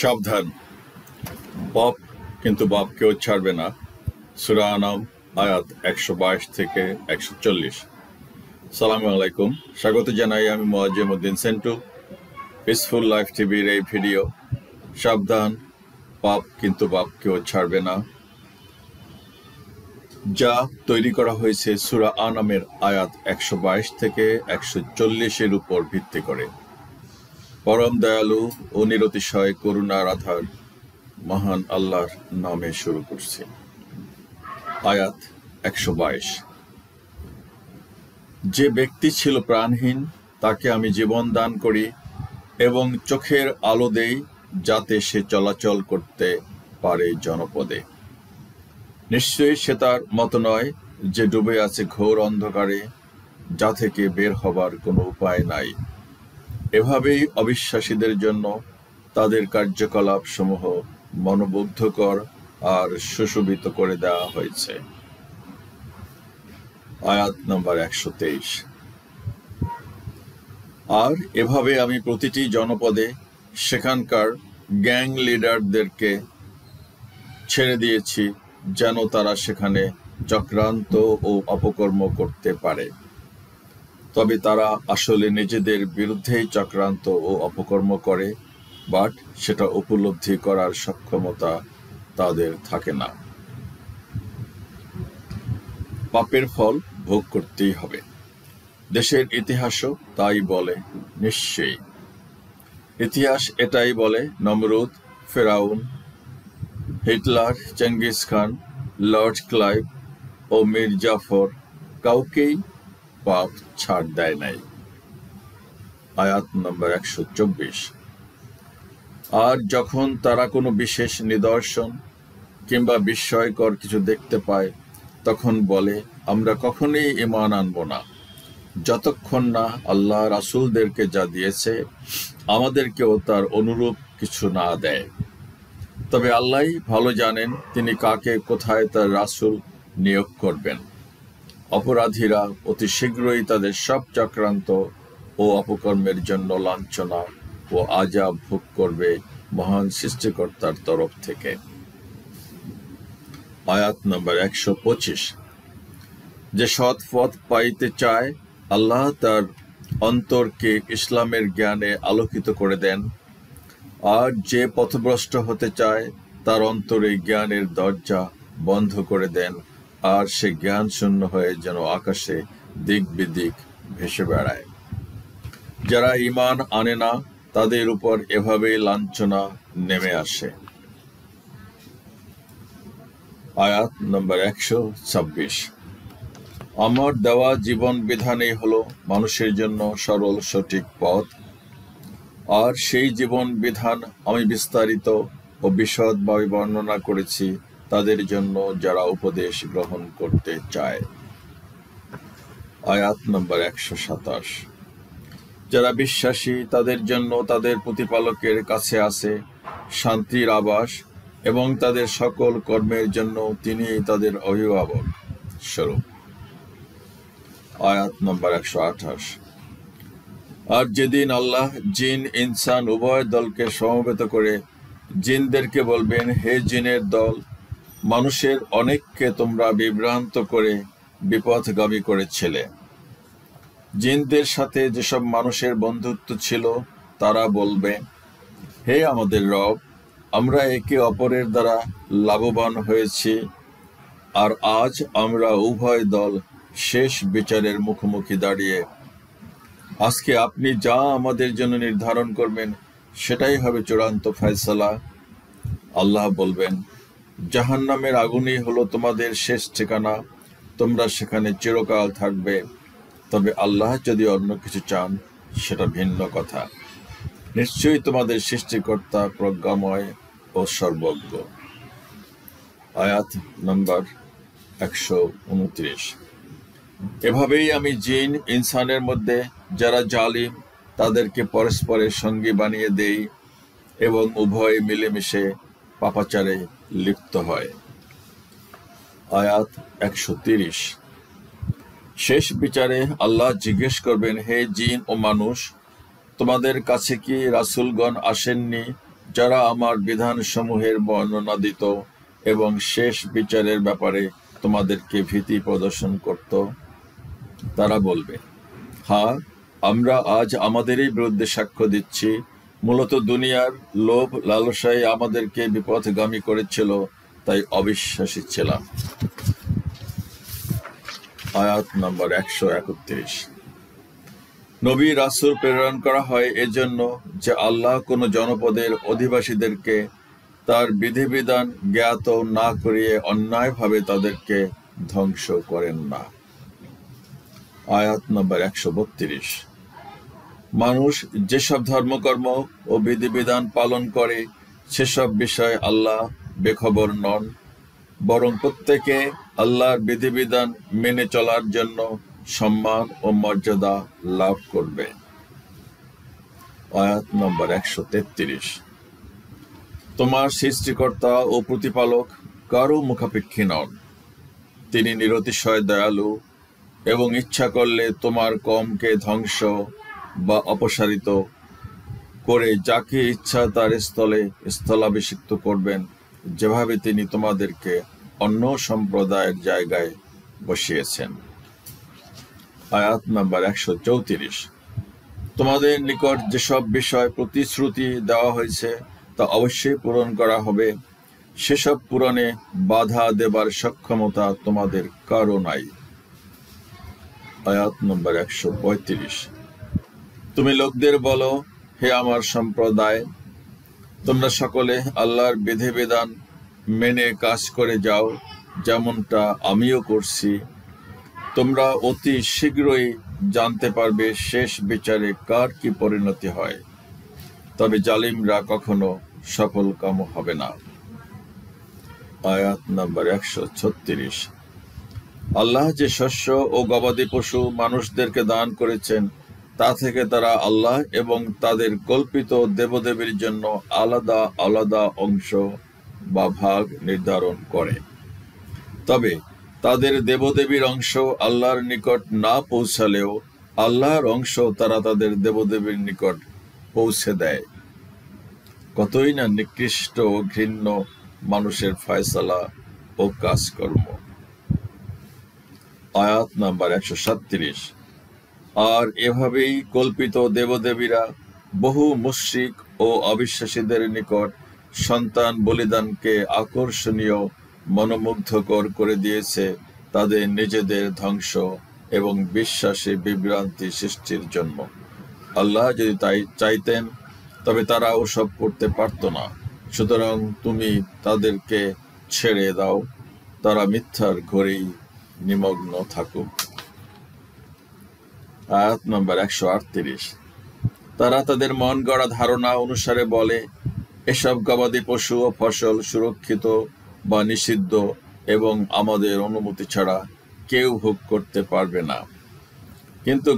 সাবধান, পাপ কিন্তু বাপকেও ছাড়বে না। সূরা আনাম আয়াত ১২২ থেকে ১৪০। সালামু আলাইকুম, স্বাগত জানাই আমি মুআজ্জেমউদ্দিন সেন্টু। পিসফুল লাইফ টিভির এই ভিডিও সাবধান, পাপ কিন্তু বাপকেও ছাড়বে না, যা তৈরি করা হয়েছে সূরা আনামের আয়াত ১২২ থেকে ১৪০-এর উপর ভিত্তি করে। পরম দয়ালু ও নিরতিশয় করুণার আধার মহান আল্লাহর নামে শুরু করছি। আয়াত ১২২। যে ব্যক্তি ছিল প্রাণহীন তাকে আমি জীবন দান করি এবং চোখের আলো দেই, যাতে সে চলাচল করতে পারে জনপদে। নিশ্চয়ই সে তার মতো নয় যে ডুবে আছে ঘোর অন্ধকারে, যা থেকে বের হবার কোনো উপায় নাই। এভাবেই অবিশ্বাসীদের জন্য তাদের কার্যকলাপ সমূহ মনোমুগ্ধকর আর সুশোভিত করে দেওয়া হয়েছে। আয়াত নম্বর ১২৩। আর এভাবে আমি প্রতিটি জনপদে সেখানকার গ্যাং লিডারদেরকে ছেড়ে দিয়েছি, যেন তারা সেখানে চক্রান্ত ও অপকর্ম করতে পারে। তবে তারা আসলে নিজেদের বিরুদ্ধেই চক্রান্ত ও অপকর্ম করে, বাট সেটা উপলব্ধি করার সক্ষমতা তাদের থাকে না। পাপের ফল ভোগ করতেই হবে। দেশের ইতিহাসও তাই বলে। নিশ্চয়ই ইতিহাস এটাই বলে, নমরুদ, ফেরাউন, Hitler, Genghis Khan, Lord Clive ও মীর জাফর কাউকেই পাপ ছাড় দেয় নাই। আয়াত নম্বর ১২৪। আর যখন তারা কোনো বিশেষ নিদর্শন কিংবা বিস্ময়কর কিছু দেখতে পায়, তখন বলে, আমরা কখনোই ঈমান আনব না যতক্ষণ না আল্লাহ রাসূলদেরকে যা দিয়েছে আমাদেরকেও তার অনুরূপ কিছু না দেয়। তবে আল্লাহই ভালো জানেন তিনি কাকে কোথায় তার রাসূল নিয়োগ করবেন। অপরাধীরা অতি শীঘ্রই তাদের সব চক্রান্ত ও অপকর্মের জন্য লাঞ্ছনা ও আযাব ভোগ করবে মহান সৃষ্টিকর্তার তরফ থেকে। আয়াত নম্বর ১২৫। যে সৎ পথ পাইতে চায়, আল্লাহ তার অন্তরকে ইসলামের জ্ঞানে আলোকিত করে দেন, আর যে পথভ্রষ্ট হতে চায় তার অন্তরে জ্ঞানের দরজা বন্ধ করে দেন, আর সে জ্ঞান শূন্য হয়ে যেন আকাশে দিক বিদিক ভেসে বেড়ায়। যারা ঈমান আনে না তাদের উপর এভাবেই লাঞ্ছনা নেমে আসে। আয়াত নম্বর ১২৬। আমার দেওয়া জীবন বিধানই হলো মানুষের জন্য সরল সঠিক পথ, আর সেই জীবন বিধান আমি বিস্তারিত ও বিশদভাবে বর্ণনা করেছি তাদের জন্য যারা উপদেশ গ্রহণ করতে চায়। আয়াত নম্বর ১২৭। যারা বিশ্বাসী তাদের জন্য তাদের প্রতিপালকের কাছে আছে শান্তির আবাস, এবং তাদের সকল কর্মের জন্য তিনি তাদের অভিভাবক স্বরূপ। আয়াত নম্বর ১২৮। আর যেদিন আল্লাহ জিন ইনসান উভয় দলকে সমবেত করে জিনদেরকে বলবেন, হে জিনের দল, মানুষের অনেককে তোমরা বিভ্রান্ত করে বিপথগামী করেছিলে। জিনদের সাথে যেসব মানুষের বন্ধুত্ব ছিল তারা বলবে, হে আমাদের রব, আমরা একে অপরের দ্বারা লাভবান হয়েছি, আর আজ আমরা উভয় দল শেষ বিচারের মুখোমুখি দাঁড়িয়ে। আজকে আপনি যা আমাদের জন্য নির্ধারণ করবেন সেটাই হবে চূড়ান্ত ফয়সালা। আল্লাহ বলবেন, জাহান্নামের আগুনই হলো তোমাদের শেষ ঠিকানা, তোমরা সেখানে চিরকাল থাকবে। তবে আল্লাহ যদি অন্য কিছু চান সেটা ভিন্ন কথা। নিশ্চয়ই তোমাদের সৃষ্টিকর্তা প্রজ্ঞাময় ও সর্বজ্ঞ। আয়াত নম্বর ১২৯। এভাবেই আমি জিন ইনসানের মধ্যে যারা জালিম তাদেরকে পরস্পরের সঙ্গী বানিয়ে দেই, এবং উভয়ে মিলেমিশে পাপাচারে লিপ্ত হয়। আয়াত ১৩০। শেষ বিচারে আল্লাহ জিজ্ঞেস করবেন, হে জিন ও মানুষ, তোমাদের কাছে কি রাসূলগণ আসেননি যারা আমার বিধানসমূহের বর্ণনা দিত এবং শেষ বিচারের ব্যাপারে তোমাদেরকে ভীতি প্রদর্শন করত, তারা বলবে, হ্যাঁ, আমরা আজ আমাদেরই বিরুদ্ধে সাক্ষ্য দিচ্ছি। মূলত দুনিয়ার লোভ লালসাই আমাদেরকে বিপথগামী করেছিল, তাই অবিশ্বাসী ছিলাম। আয়াত নম্বর 131। নবী রাসূল প্রেরণ করা হয় এজন্য যে আল্লাহ কোনো জনপদের অধিবাসীদেরকে তার বিধিবিধান জ্ঞাত না করিয়ে অন্যায়ভাবে তাদেরকে ধ্বংস করেন না। আয়াত নম্বর 132। মানুষ যেসব ধর্মকর্ম ও বিধিবিধান পালন করে সেসব বিষয়ে আল্লাহ বেখবর নন, বরং প্রত্যেকে আল্লাহর বিধিবিধান মেনে চলার জন্য সম্মান ও মর্যাদা লাভ করবে। আয়াত নম্বর 133। তোমার সৃষ্টিকর্তা ও প্রতিপালক কারো মুখাপেক্ষী নন। তিনি নিরতিশয় দয়ালু এবং ইচ্ছা করলে তোমার কমকে ধ্বংস বা অপসারিত করে যাকে ইচ্ছা তার স্থলে স্থলাভিষিক্ত করবেন, যেভাবে তিনি তোমাদেরকে অন্য সম্প্রদায়ের জায়গায় বসিয়েছেন। আয়াত নাম্বার 134। তোমাদের নিকট যেসব বিষয় প্রতিশ্রুতি দেওয়া হয়েছে তা অবশ্যই পূরণ করা হবে, সেসব পূরণে বাধা দেবার সক্ষমতা তোমাদের কারো নাই। আয়াত নম্বর 135। তুমি লোকদের বলো, হে আমার সম্প্রদায়, তোমরা সকলে আল্লাহর বিধিবিধান মেনে কাজ করে যাও, যেমনটা আমিও করছি। তোমরা অতি শীঘ্রই জানতে পারবে শেষ বিচারে কার কি পরিণতি হয়, তবে জালিমরা কখনো সফল কাম হবে না। আয়াত নাম্বার 136। আল্লাহ যে শস্য ও গবাদি পশু মানুষদেরকে দান করেছেন তা থেকে তারা আল্লাহ এবং তাদের কল্পিত দেবদেবীর জন্য আলাদা আলাদা অংশ বা ভাগ নির্ধারণ করে। তবে তাদের দেবদেবীর অংশ আল্লাহর নিকট না পৌঁছালেও আল্লাহর অংশ তারা তাদের দেবদেবীর নিকট পৌঁছে দেয়। কতই না নিকৃষ্ট ও ঘৃণ্য মানুষের ফয়সালা ও কাজকর্ম। আয়াত নাম্বার 137। আর এভাবেই কল্পিত দেবদেবীরা বহু মুশরিক ও অবিশ্বাসীদের নিকট সন্তান বলিদানকে আকর্ষণীয় মনোমুগ্ধকর করে দিয়েছে তাদের নিজেদের ধ্বংস এবং বিশ্বাসে বিভ্রান্তি সৃষ্টির জন্য। আল্লাহ যদি তাই চাইতেন তবে তারা ওসব করতে পারত না। সুতরাং তুমি তাদেরকে ছেড়ে দাও, তারা মিথ্যার ঘরেই নিমগ্ন থাকুক। আয়াত নম্বর 138। তারা তাদের মন গড়া ধারণা অনুসারে বলে, এসব গবাদি পশু ও ফসল সুরক্ষিত বা নিষিদ্ধ এবং আমাদের অনুমতি ছাড়া কেউ ভোগ করতে পারবে না। কিন্তু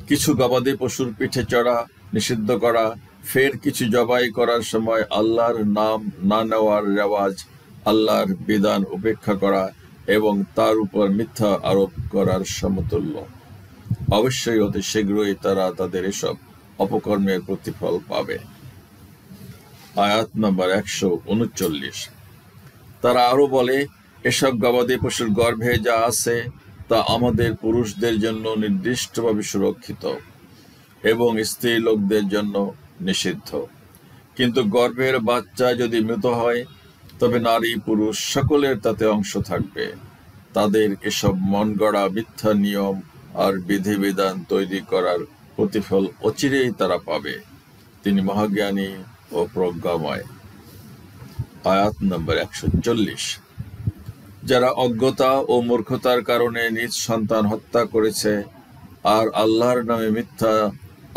কিছু গবাদি পশুর পিঠে চড়া নিষিদ্ধ করা, ফের কিছু জবাই করার সময় আল্লাহর নাম না নেওয়ার রেওয়াজ, আল্লাহর বিধান উপেক্ষা করা এবং তার উপর মিথ্যা আরোপ করার সমতুল্য। অবশ্যই অতি শীঘ্রই তারা তাদের এসব অপকর্মের প্রতিফল পাবে। আয়াত নম্বর 139। তারা আরো বলে, এসব গবাদি পশুর গর্ভে যা আছে তা আমাদের পুরুষদের জন্য নির্দিষ্টভাবে সুরক্ষিত এবং স্ত্রী লোকদের জন্য নিষিদ্ধ। কিন্তু গর্ভের বাচ্চা যদি মৃত হয় তবে নারী পুরুষ সকলের তাতে অংশ থাকবে। তাদের এসব মন গড়া মিথ্যা নিয়ম আর বিধিবিধান তৈরি করার প্রতিফল অচিরেই তারা পাবে। তিনি মহাজ্ঞানী ও প্রজ্ঞাময়। আয়াত নম্বর 140। যারা অজ্ঞতা ও মূর্খতার কারণে নিজ সন্তান হত্যা করেছে আর আল্লাহর নামে মিথ্যা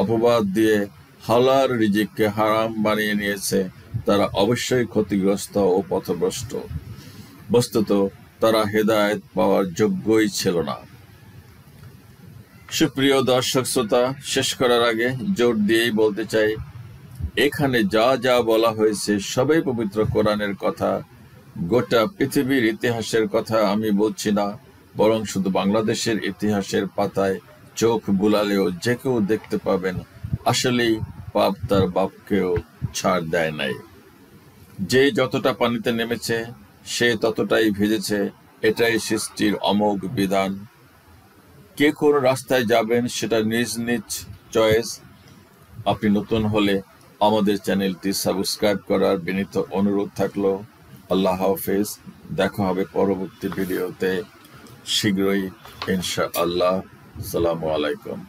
অপবাদ দিয়ে হালাল রিজিককে হারাম বানিয়ে নিয়েছে, তারা অবশ্যই ক্ষতিগ্রস্ত ও পথভ্রষ্ট। বস্তুত তারা হেদায়েত পাওয়ার যোগ্যই ছিল না। সুপ্রিয় দর্শক শ্রোতা, শেষ করার আগে জোর দিয়েই বলতে চাই, এখানে যা যা বলা হয়েছে সবই পবিত্র কোরআনের কথা। গোটা পৃথিবীর ইতিহাসের কথা আমি বলছি না, বরং শুধু বাংলাদেশের ইতিহাসের পাতায় চোখ বুলালেও যে কেউ দেখতে পাবেন আসলেই পাপ তার বাপকেও ছাড় দেয় নাই। যে যতটা পানিতে নেমেছে সে ততটাই ভিজেছে, এটাই সৃষ্টির অমোঘ বিধান। কে কোন রাস্তায় যাবেন সেটা নিজ নিজ চয়েস। আপনি নতুন হলে আমাদের চ্যানেলটি সাবস্ক্রাইব করার বিনীত অনুরোধ থাকলো। আল্লাহ হাফেজ, দেখা হবে পরবর্তী ভিডিওতে শীঘ্রই ইনশাআল্লাহ। আসসালামু আলাইকুম।